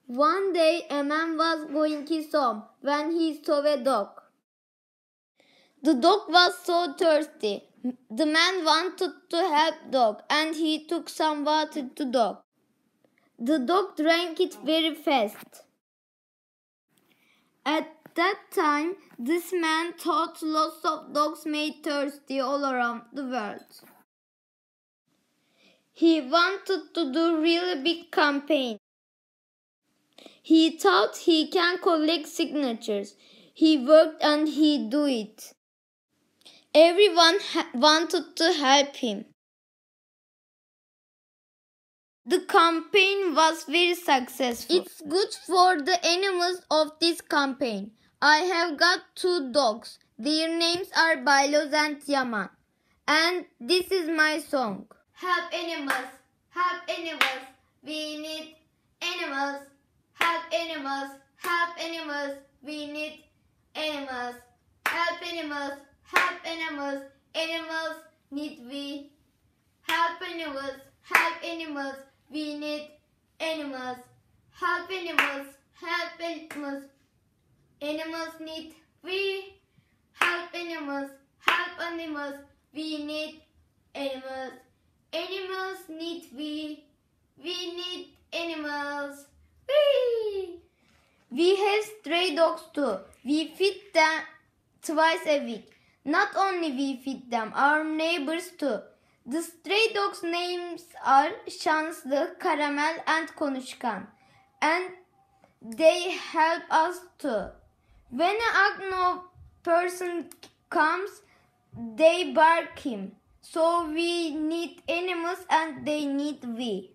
One day a man was going his home when he saw a dog. The dog was so thirsty. The man wanted to help dog and he took some water to dog. The dog drank it very fast. At that time, this man thought lots of dogs made thirsty all around the world. He wanted to do really big campaign. He thought he can collect signatures. He worked and he do it. Everyone wanted to help him. The campaign was very successful. It's good for the animals of this campaign. I have got 2 dogs. Their names are Bayloz and Yaman. And this is my song. Help animals, we need animals. Help animals, we need animals. Help animals, animals need we. Help animals, we need animals. Help animals, animals need we. Help animals, we need animals. Animals need we need animals. We have stray dogs too. We feed them twice a week. Not only we feed them, our neighbors too. The stray dogs' names are Şanslı, Karamel and Konuşkan. And they help us too. When an unknown person comes, they bark him. So we need animals and they need we.